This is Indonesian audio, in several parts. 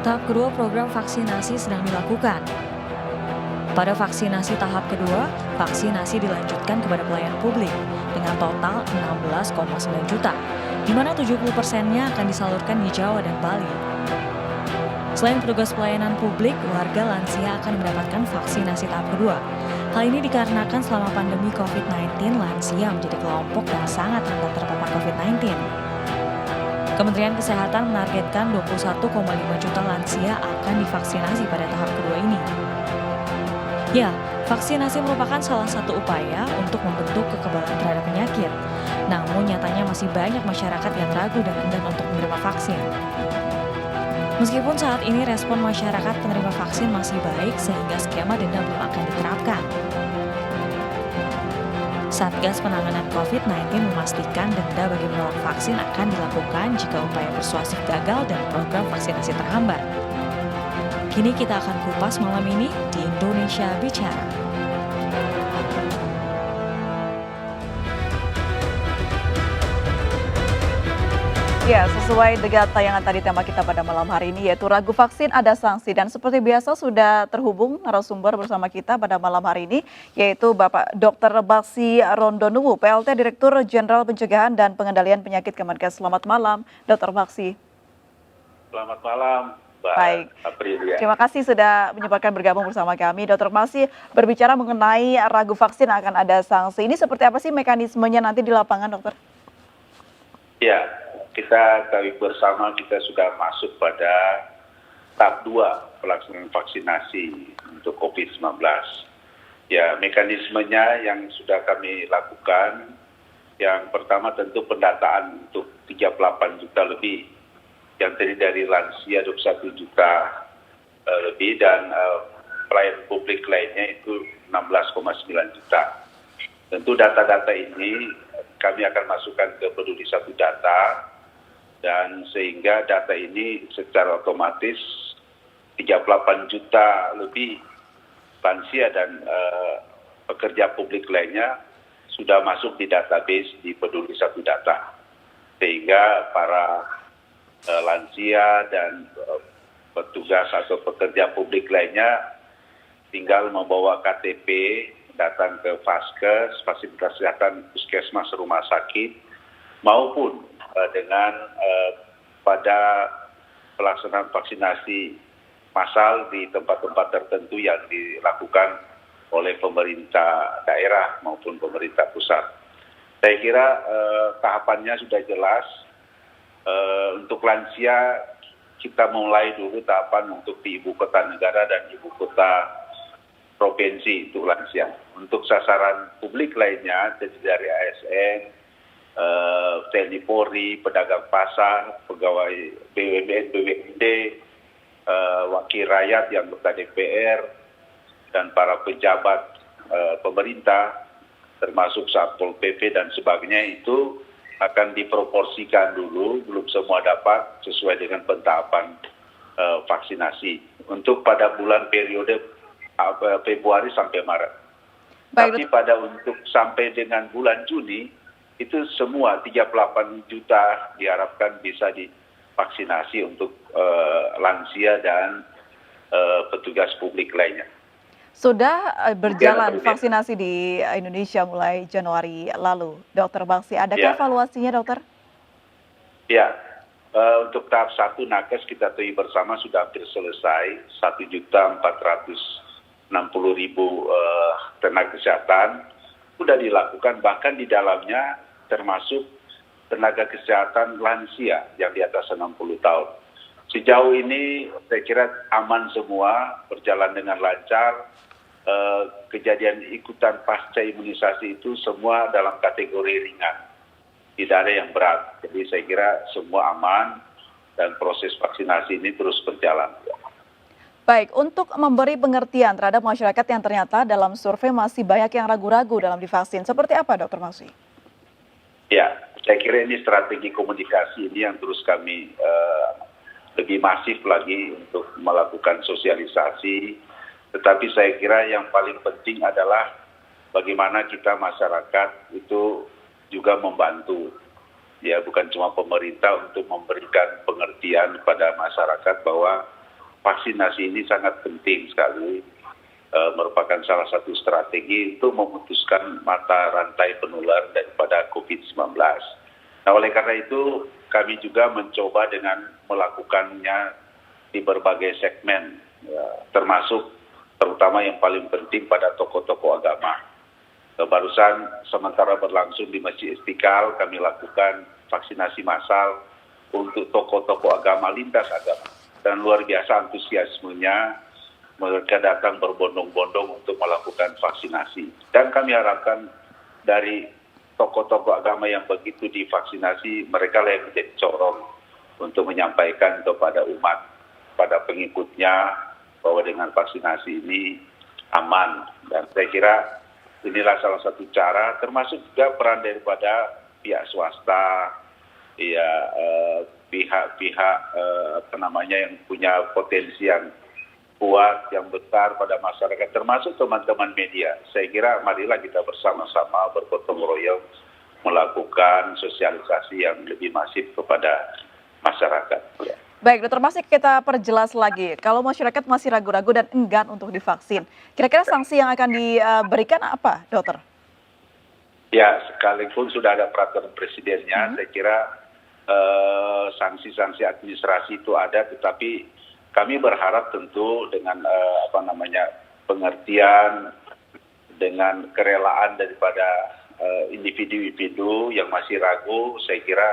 Tahap kedua program vaksinasi sedang dilakukan. Pada vaksinasi tahap kedua, vaksinasi dilanjutkan kepada pelayan publik dengan total 16,9 juta, di mana 70%-nya akan disalurkan di Jawa dan Bali. Selain petugas pelayanan publik, warga lansia akan mendapatkan vaksinasi tahap kedua. Hal ini dikarenakan selama pandemi COVID-19, lansia menjadi kelompok yang sangat rentan terpapar COVID-19. Kementerian Kesehatan menargetkan 21,5 juta lansia akan divaksinasi pada tahap kedua ini. Ya, vaksinasi merupakan salah satu upaya untuk membentuk kekebalan terhadap penyakit. Namun nyatanya masih banyak masyarakat yang ragu dan enggan untuk menerima vaksin. Meskipun saat ini respon masyarakat penerima vaksin masih baik sehingga skema denda belum akan diterapkan. Satgas Penanganan COVID-19 memastikan denda bagi menolak vaksin akan dilakukan jika upaya persuasif gagal dan program vaksinasi terhambat. Kini kita akan kupas malam ini di Indonesia Bicara. Ya, sesuai dengan tayangan tadi tema kita pada malam hari ini yaitu ragu vaksin ada sanksi. Dan seperti biasa sudah terhubung narasumber bersama kita pada malam hari ini yaitu Bapak Dr. Baksi Rondonuwu, PLT Direktur Jenderal Pencegahan dan Pengendalian Penyakit Kemenkes. Selamat malam, Dr. Baksi. Selamat malam, Mbak Aprilia. Terima kasih sudah menyempatkan bergabung bersama kami. Dr. Baksi berbicara mengenai ragu vaksin akan ada sanksi. Ini seperti apa sih mekanismenya nanti di lapangan, dokter? Ya, kita tahu bersama kita sudah masuk pada tahap 2 pelaksanaan vaksinasi untuk COVID-19. Ya, mekanismenya yang sudah kami lakukan, yang pertama tentu pendataan untuk 38 juta lebih, yang terdiri dari lansia 21 juta lebih dan pelayan publik lainnya itu 16,9 juta. Tentu data-data ini kami akan masukkan ke Peduli Satu Data, dan sehingga data ini secara otomatis 38 juta lebih lansia dan pekerja publik lainnya sudah masuk di database di Peduli Satu Data. Sehingga para lansia dan petugas atau pekerja publik lainnya tinggal membawa KTP, datang ke Vaskes, fasilitas kesehatan puskesmas rumah sakit, maupun dengan pada pelaksanaan vaksinasi massal di tempat-tempat tertentu yang dilakukan oleh pemerintah daerah maupun pemerintah pusat. Saya kira tahapannya sudah jelas. Untuk lansia kita mulai dulu tahapan untuk di ibu kota negara dan ibu kota provinsi untuk lansia. Untuk sasaran publik lainnya terdiri dari ASN, TNI Polri, pedagang pasar, pegawai BUMN, BUMD, wakil rakyat yang anggota DPR, dan para pejabat pemerintah, termasuk Satpol PP dan sebagainya itu akan diproporsikan dulu, belum semua dapat sesuai dengan pentahapan vaksinasi. Untuk pada bulan periode Februari sampai Maret. Tapi pada untuk sampai dengan bulan Juni, itu semua 38 juta diharapkan bisa divaksinasi untuk lansia dan petugas publik lainnya. Sudah berjalan vaksinasi di Indonesia mulai Januari lalu, Dr. Baksi. Adakah evaluasinya, dokter? Ya, untuk tahap 1 nakes kita tahu bersama sudah hampir selesai, 1.460.000 tenaga kesehatan sudah dilakukan, bahkan di dalamnya termasuk tenaga kesehatan lansia yang di atas 60 tahun. Sejauh ini saya kira aman semua, berjalan dengan lancar. Kejadian ikutan pasca imunisasi itu semua dalam kategori ringan, tidak ada yang berat. Jadi saya kira semua aman dan proses vaksinasi ini terus berjalan. Baik, untuk memberi pengertian terhadap masyarakat yang ternyata dalam survei masih banyak yang ragu-ragu dalam divaksin, seperti apa, Dr. Baksi? Ya, saya kira ini strategi komunikasi ini yang terus kami lebih masif lagi untuk melakukan sosialisasi. Tetapi saya kira yang paling penting adalah bagaimana kita masyarakat itu juga membantu. Ya, bukan cuma pemerintah untuk memberikan pengertian kepada masyarakat bahwa vaksinasi ini sangat penting sekali, merupakan salah satu strategi untuk memutuskan mata rantai penular daripada COVID-19. Nah, oleh karena itu kami juga mencoba dengan melakukannya di berbagai segmen, ya, termasuk terutama yang paling penting pada tokoh-tokoh agama. Barusan sementara berlangsung di Masjid Istiqlal, kami lakukan vaksinasi massal untuk tokoh-tokoh agama, lintas agama. Dan luar biasa antusiasmenya, mereka datang berbondong-bondong untuk melakukan vaksinasi. Dan kami harapkan dari tokoh-tokoh agama yang begitu divaksinasi, mereka lah yang menjadi corong untuk menyampaikan kepada umat, pada pengikutnya, bahwa dengan vaksinasi ini aman. Dan saya kira inilah salah satu cara, termasuk juga peran daripada pihak swasta, ya, pihak-pihak yang punya potensi yang kuat, yang besar pada masyarakat, termasuk teman-teman media. Saya kira marilah kita bersama-sama bergotong royong melakukan sosialisasi yang lebih masif kepada masyarakat. Ya. Baik, Dokter, masih kita perjelas lagi. Kalau masyarakat masih ragu-ragu dan enggan untuk divaksin, kira-kira sanksi yang akan diberikan apa, Dokter? Ya, sekalipun sudah ada peraturan presidennya, saya kira sanksi-sanksi administrasi itu ada, tetapi kami berharap tentu dengan pengertian, dengan kerelaan daripada individu-individu yang masih ragu. Saya kira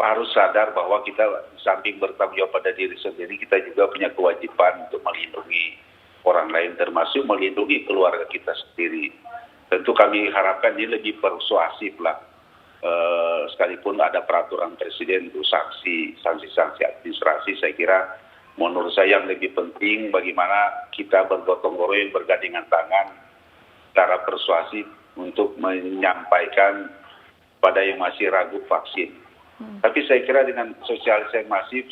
harus sadar bahwa kita samping bertanggung jawab pada diri sendiri, kita juga punya kewajiban untuk melindungi orang lain, termasuk melindungi keluarga kita sendiri. Tentu kami harapkan ini lebih persuasif lah, sekalipun ada peraturan presiden untuk sanksi administrasi. Saya kira menurut saya yang lebih penting bagaimana kita bergotong royong, bergandengan tangan secara persuasif untuk menyampaikan pada yang masih ragu vaksin. Tapi saya kira dengan sosialisasi masif,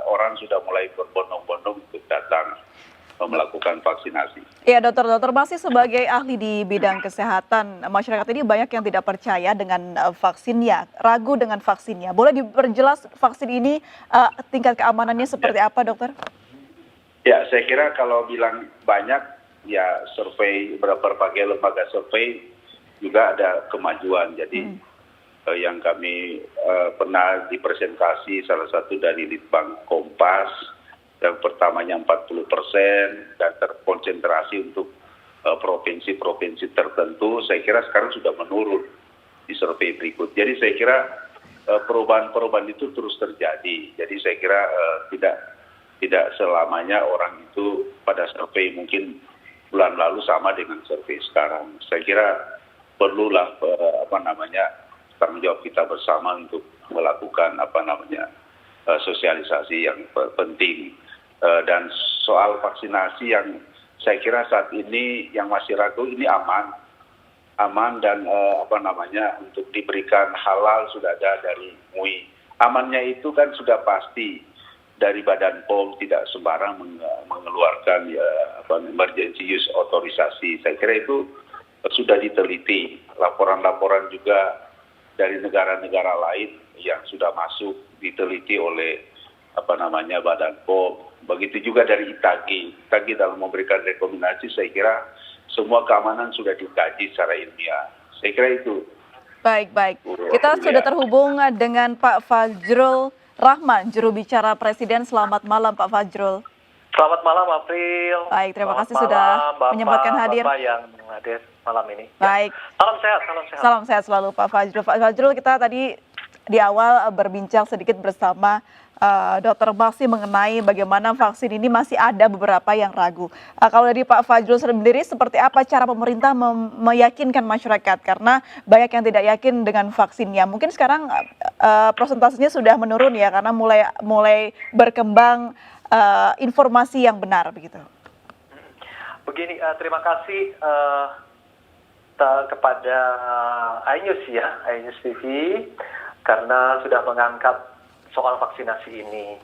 orang sudah mulai berbondong-bondong untuk datang melakukan vaksinasi. Iya, dokter masih sebagai ahli di bidang kesehatan, masyarakat ini banyak yang tidak percaya dengan vaksinnya, ragu dengan vaksinnya. Boleh diperjelas vaksin ini tingkat keamanannya seperti apa, dokter? Ya, saya kira kalau bilang banyak, ya survei berbagai lembaga survei juga ada kemajuan. Jadi yang kami pernah dipresentasi salah satu dari Litbang Kompas, yang pertamanya 40% dan terkonsentrasi untuk provinsi-provinsi tertentu. Saya kira sekarang sudah menurun di survei berikut. Jadi saya kira perubahan-perubahan itu terus terjadi. Jadi saya kira tidak selamanya orang itu pada survei mungkin bulan lalu sama dengan survei sekarang. Saya kira perlulah tanggung jawab kita bersama untuk melakukan sosialisasi yang penting. Dan soal vaksinasi yang saya kira saat ini yang masih ragu ini aman dan untuk diberikan halal sudah ada dari MUI. Amannya itu kan sudah pasti dari Badan POM, tidak sembarang mengeluarkan emergency use authorization. Saya kira itu sudah diteliti. Laporan-laporan juga dari negara-negara lain yang sudah masuk diteliti oleh Badan POM. Begitu juga dari ITAGI dalam memberikan rekomendasi. Saya kira semua keamanan sudah dikaji secara ilmiah. Saya kira itu. Baik. Kita sudah terhubung dengan Pak Fajrul Rahman, juru bicara Presiden. Selamat malam, Pak Fajrul. Selamat malam, April. Baik, terima kasih sudah menyempatkan hadir. Bapak yang hadir malam ini. Baik. Ya. Salam sehat. Salam sehat selalu, Pak Fajrul. Pak Fajrul, kita tadi di awal berbincang sedikit bersama Dr. Maksi mengenai bagaimana vaksin ini masih ada beberapa yang ragu. Kalau dari Pak Fajrul sendiri, seperti apa cara pemerintah meyakinkan masyarakat? Karena banyak yang tidak yakin dengan vaksinnya. Mungkin sekarang prosentasenya sudah menurun ya, karena mulai berkembang informasi yang benar begitu. Begini, terima kasih kepada iNews ya, iNews TV, karena sudah mengangkat soal vaksinasi ini.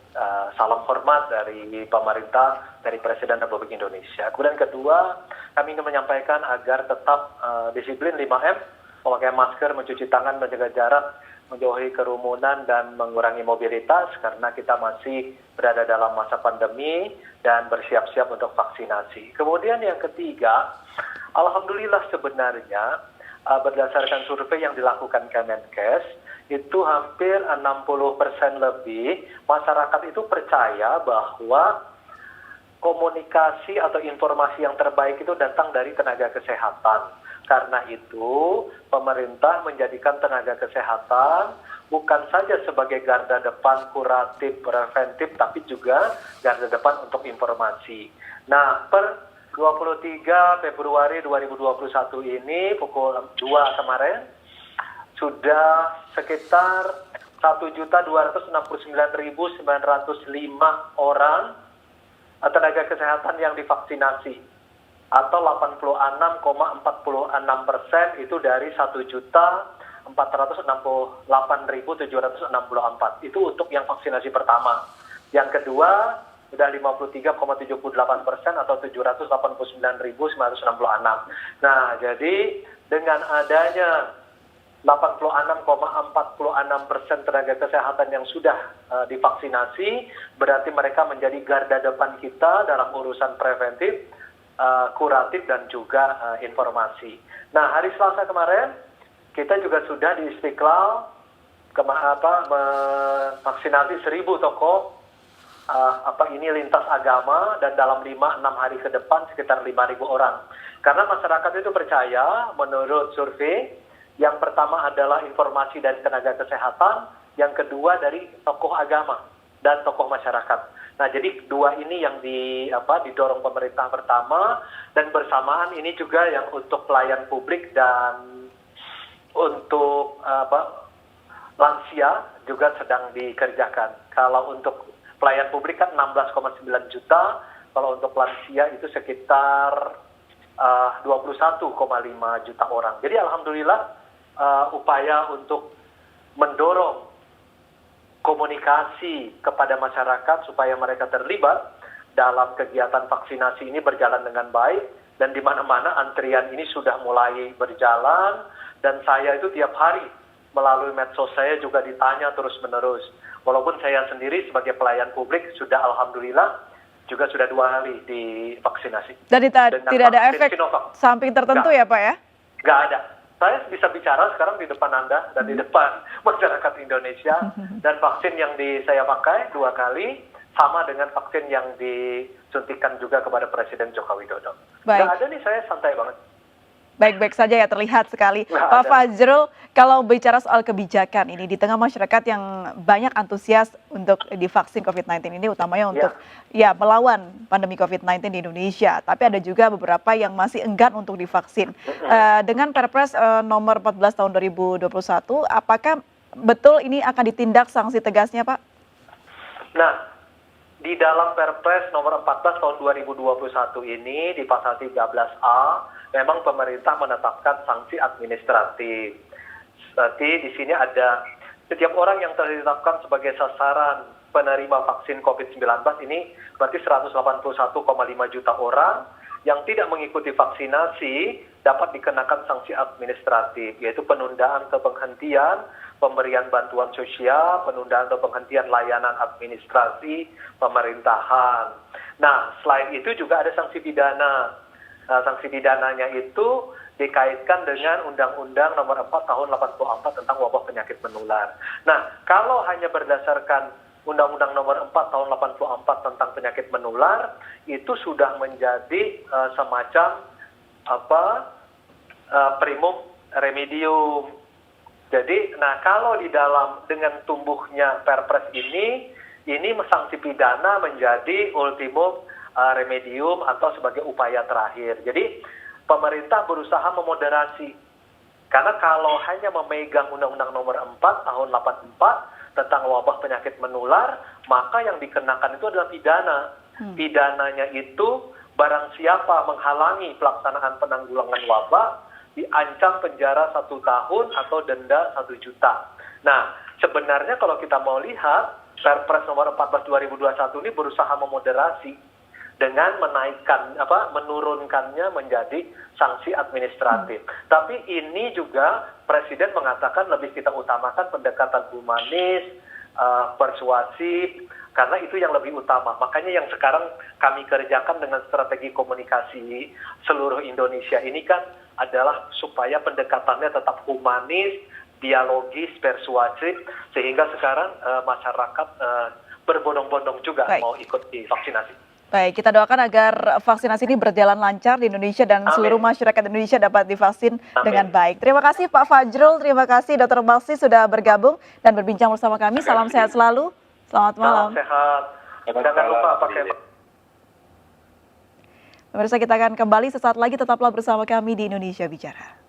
Salam hormat dari pemerintah, dari Presiden Republik Indonesia. Kemudian kedua, kami ingin menyampaikan agar tetap disiplin 5M, memakai masker, mencuci tangan, menjaga jarak, menjauhi kerumunan, dan mengurangi mobilitas karena kita masih berada dalam masa pandemi dan bersiap-siap untuk vaksinasi. Kemudian yang ketiga, alhamdulillah sebenarnya berdasarkan survei yang dilakukan Kemenkes, itu hampir 60% lebih masyarakat itu percaya bahwa komunikasi atau informasi yang terbaik itu datang dari tenaga kesehatan. Karena itu, pemerintah menjadikan tenaga kesehatan bukan saja sebagai garda depan kuratif, preventif, tapi juga garda depan untuk informasi. Nah, per 23 Februari 2021 ini, pukul 2 kemarin, sudah sekitar 1.269.905 orang tenaga kesehatan yang divaksinasi, atau 86,46% itu dari 1.468.764. Itu untuk yang vaksinasi pertama. Yang kedua sudah 53,78% atau 789.966. Nah, jadi dengan adanya 86,46% tenaga kesehatan yang sudah divaksinasi, berarti mereka menjadi garda depan kita dalam urusan preventif, kuratif, dan juga informasi. Nah, hari Selasa kemarin kita juga sudah di Istiqlal vaksinasi 1.000 tokoh lintas agama, dan dalam 5-6 hari ke depan sekitar 5.000 orang. Karena masyarakat itu percaya, menurut survei, yang pertama adalah informasi dari tenaga kesehatan, yang kedua dari tokoh agama dan tokoh masyarakat. Nah, jadi dua ini yang didorong pemerintah pertama, dan bersamaan ini juga yang untuk pelayan publik dan untuk lansia juga sedang dikerjakan. Kalau untuk pelayan publik kan 16,9 juta, kalau untuk lansia itu sekitar 21,5 juta orang. Jadi alhamdulillah upaya untuk mendorong komunikasi kepada masyarakat supaya mereka terlibat dalam kegiatan vaksinasi ini berjalan dengan baik, dan di mana-mana antrian ini sudah mulai berjalan, dan saya itu tiap hari melalui medsos saya juga ditanya terus-menerus. Walaupun saya sendiri sebagai pelayan publik sudah alhamdulillah juga sudah 2 kali divaksinasi. Dan tidak ada efek Sinovac samping tertentu ya Pak ya? Nggak ada. Saya bisa bicara sekarang di depan Anda dan di depan masyarakat Indonesia, dan vaksin yang saya pakai 2 kali sama dengan vaksin yang disuntikan juga kepada Presiden Joko Widodo. Baik. Nggak ada nih, saya santai banget. Baik-baik saja ya, terlihat sekali. Pak Fajrul, kalau bicara soal kebijakan ini di tengah masyarakat yang banyak antusias untuk divaksin COVID-19 ini, utamanya untuk melawan pandemi COVID-19 di Indonesia, tapi ada juga beberapa yang masih enggan untuk divaksin. Dengan Perpres nomor 14 tahun 2021, apakah betul ini akan ditindak sanksi tegasnya, Pak? Nah, di dalam Perpres nomor 14 tahun 2021 ini di pasal 13A memang pemerintah menetapkan sanksi administratif. Berarti di sini ada setiap orang yang ditetapkan sebagai sasaran penerima vaksin COVID-19 ini berarti 181,5 juta orang yang tidak mengikuti vaksinasi dapat dikenakan sanksi administratif, yaitu penundaan atau penghentian pemberian bantuan sosial, penundaan atau penghentian layanan administrasi pemerintahan. Nah, selain itu juga ada sanksi pidana. Sanksi pidananya itu dikaitkan dengan Undang-Undang Nomor 4 Tahun 84 tentang wabah penyakit menular. Nah, kalau hanya berdasarkan Undang-Undang Nomor 4 Tahun 84 tentang penyakit menular, itu sudah menjadi semacam primum remedium. Jadi, nah kalau di dalam dengan tumbuhnya Perpres ini sanksi pidana menjadi ultimum remedium atau sebagai upaya terakhir. Jadi pemerintah berusaha memoderasi. Karena kalau hanya memegang Undang-Undang Nomor 4 Tahun 84 tentang wabah penyakit menular, maka yang dikenakan itu adalah pidana. Pidananya itu barang siapa menghalangi pelaksanaan penanggulangan wabah diancam penjara 1 tahun atau denda 1 juta. Nah, sebenarnya kalau kita mau lihat Perpres nomor 14 2021 ini berusaha memoderasi. dengan menurunkannya menjadi sanksi administratif. Tapi ini juga Presiden mengatakan lebih kita utamakan pendekatan humanis, persuasif, karena itu yang lebih utama. Makanya yang sekarang kami kerjakan dengan strategi komunikasi seluruh Indonesia ini kan adalah supaya pendekatannya tetap humanis, dialogis, persuasif, sehingga sekarang masyarakat berbondong-bondong juga mau ikut divaksinasi. Baik, kita doakan agar vaksinasi ini berjalan lancar di Indonesia dan seluruh masyarakat Indonesia dapat divaksin dengan baik. Terima kasih Pak Fajrul, terima kasih Dr. Maksi sudah bergabung dan berbincang bersama kami. Salam sehat selalu. Selamat malam. Salam sehat. Jangan lupa pakai masker. Pemirsa, kita akan kembali sesaat lagi, tetaplah bersama kami di Indonesia Bicara.